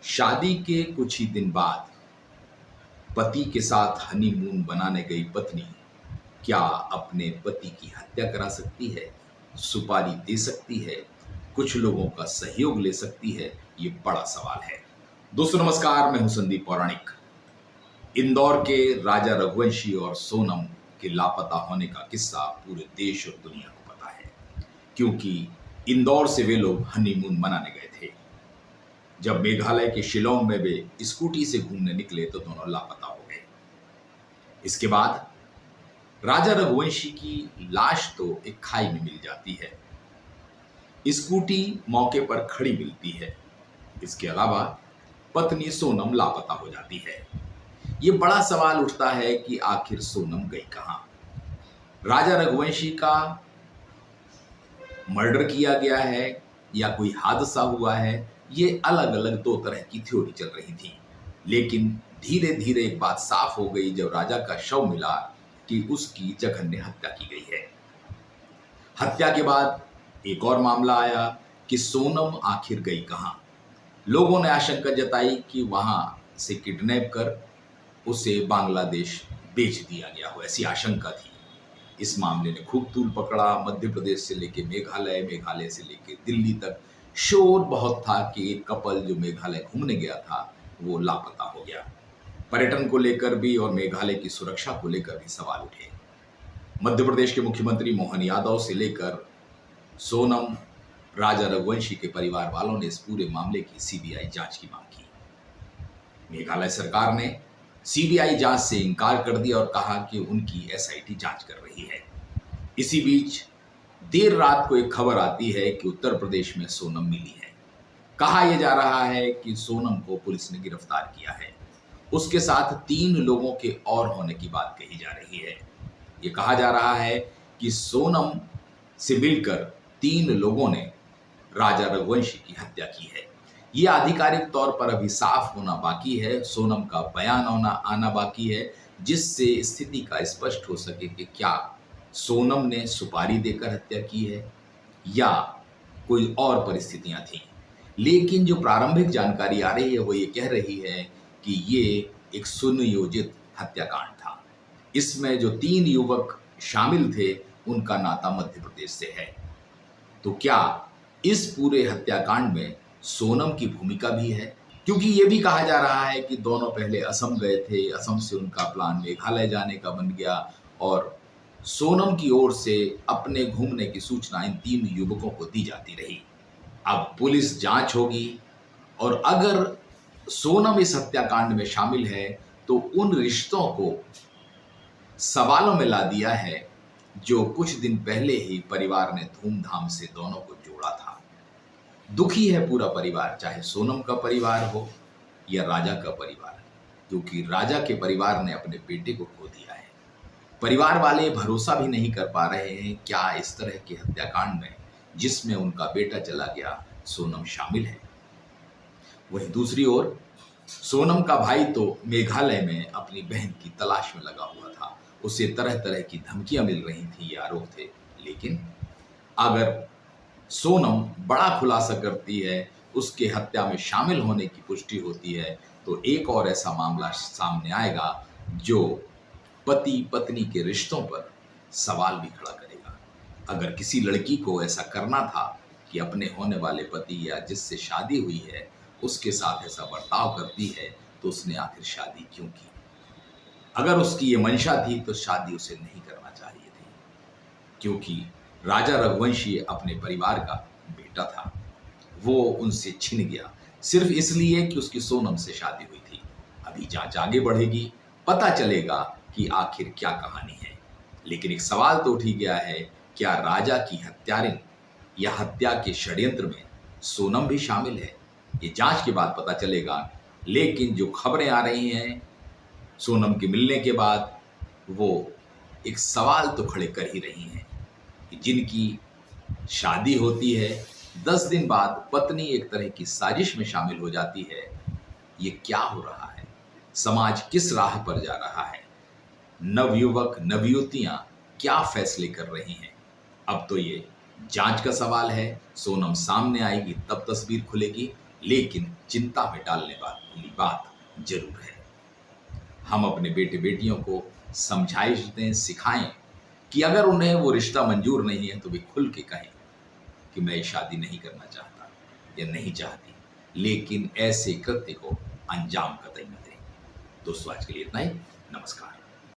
शादी के कुछ ही दिन बाद पति के साथ हनीमून बनाने गई पत्नी क्या अपने पति की हत्या करा सकती है? सुपारी दे सकती है? कुछ लोगों का सहयोग ले सकती है? ये बड़ा सवाल है। दोस्तों नमस्कार, मैं हूं संदीप पौराणिक। इंदौर के राजा रघुवंशी और सोनम के लापता होने का किस्सा पूरे देश और दुनिया को पता है, क्योंकि इंदौर से वे लोग हनीमून मनाने गए थे। जब मेघालय के शिलोंग में वे स्कूटी से घूमने निकले तो दोनों लापता हो गए। इसके बाद राजा रघुवंशी की लाश तो एक खाई में मिल जाती है, स्कूटी मौके पर खड़ी मिलती है। इसके अलावा पत्नी सोनम लापता हो जाती है। ये बड़ा सवाल उठता है कि आखिर सोनम गई कहां? राजा रघुवंशी का मर्डर किया गया है या कोई हादसा हुआ है? ये अलग अलग दो तरह की थ्योरी चल रही थी, लेकिन धीरे धीरे एक बात साफ हो गई जब राजा का शव मिला कि उसकी जघन्य हत्या की गई है। हत्या के बाद एक और मामला आया कि सोनम आखिर गई कहां। लोगों ने आशंका जताई कि वहां से किडनैप कर उसे बांग्लादेश बेच दिया गया हो, ऐसी आशंका थी। इस मामले ने खूब तूल पकड़ा। मध्य प्रदेश से लेकर मेघालय, मेघालय से लेकर दिल्ली तक शोर बहुत था कि एक कपल जो मेघालय घूमने गया था वो लापता हो गया। पर्यटन को लेकर भी और मेघालय की सुरक्षा को लेकर भी सवाल उठे। मध्य प्रदेश के मुख्यमंत्री मोहन यादव से लेकर सोनम, राजा रघुवंशी के परिवार वालों ने इस पूरे मामले की सीबीआई जांच की मांग की। मेघालय सरकार ने सीबीआई जांच से इनकार कर दिया और कहा कि उनकी एसआईटी जांच कर रही है। इसी बीच देर रात को एक खबर आती है कि उत्तर प्रदेश में सोनम मिली है। कहा यह जा रहा है कि सोनम को पुलिस ने गिरफ्तार किया है। उसके साथ 3 लोगों के और होने की बात कही जा रही है। ये कहा जा रहा है कि सोनम से मिलकर 3 लोगों ने राजा रघुवंशी की हत्या की है। ये आधिकारिक तौर पर अभी साफ होना बाकी है, सोनम का बयान आना बाकी है, जिससे स्थिति का स्पष्ट हो सके कि क्या सोनम ने सुपारी देकर हत्या की है या कोई और परिस्थितियां थी। लेकिन जो प्रारंभिक जानकारी आ रही है वो ये कह रही है कि ये एक सुनियोजित हत्याकांड था। इसमें जो 3 युवक शामिल थे उनका नाता मध्य प्रदेश से है। तो क्या इस पूरे हत्याकांड में सोनम की भूमिका भी है? क्योंकि ये भी कहा जा रहा है कि दोनों पहले असम गए थे, असम से उनका प्लान मेघालय जाने का बन गया और सोनम की ओर से अपने घूमने की सूचना इन 3 युवकों को दी जाती रही। अब पुलिस जांच होगी और अगर सोनम इस हत्याकांड में शामिल है तो उन रिश्तों को सवालों में ला दिया है जो कुछ दिन पहले ही परिवार ने धूमधाम से दोनों को जोड़ा था। दुखी है पूरा परिवार, चाहे सोनम का परिवार हो या राजा का परिवार, क्योंकि राजा के परिवार ने अपने बेटे को खो दिया है। परिवार वाले भरोसा भी नहीं कर पा रहे हैं क्या इस तरह के हत्याकांड में जिसमें उनका बेटा चला गया सोनम शामिल है। वहीं दूसरी ओर सोनम का भाई तो मेघालय में अपनी बहन की तलाश में लगा हुआ था। उसे तरह तरह की धमकियां मिल रही थी, ये आरोप थे। लेकिन अगर सोनम बड़ा खुलासा करती है, उसके हत्या में शामिल होने की पुष्टि होती है, तो एक और ऐसा मामला सामने आएगा जो पति पत्नी के रिश्तों पर सवाल भी खड़ा करेगा। अगर किसी लड़की को ऐसा करना था कि अपने होने वाले पति या जिससे शादी हुई है उसके साथ ऐसा बर्ताव करती है, तो उसने आखिर शादी क्यों की? अगर उसकी ये मंशा थी तो शादी उसे नहीं करना चाहिए थी, क्योंकि राजा रघुवंशी अपने परिवार का बेटा था। वो उनसे छिन गया सिर्फ इसलिए कि उसकी सोनम से शादी हुई थी। अभी जांच आगे बढ़ेगी, पता चलेगा कि आखिर क्या कहानी है। लेकिन एक सवाल तो उठ ही गया है, क्या राजा की हत्यारिन या हत्या के षड्यंत्र में सोनम भी शामिल है? ये जांच के बाद पता चलेगा। लेकिन जो खबरें आ रही हैं सोनम के मिलने के बाद, वो एक सवाल तो खड़े कर ही रही हैं कि जिनकी शादी होती है 10 दिन बाद पत्नी एक तरह की साजिश में शामिल हो जाती है। ये क्या हो रहा है? समाज किस राह पर जा रहा है? नवयुवक नवयुवतियां क्या फैसले कर रही हैं? अब तो ये जांच का सवाल है। सोनम सामने आएगी तब तस्वीर खुलेगी लेकिन चिंता में डालने वाली बात जरूर है। हम अपने बेटे बेटियों को समझाइश दें, सिखाएं कि अगर उन्हें वो रिश्ता मंजूर नहीं है तो वे खुल के कहें कि मैं शादी नहीं करना चाहता या नहीं चाहती, लेकिन ऐसे कृत्य को अंजाम कतई न दें। दोस्तों, आज के लिए इतना ही। नमस्कार।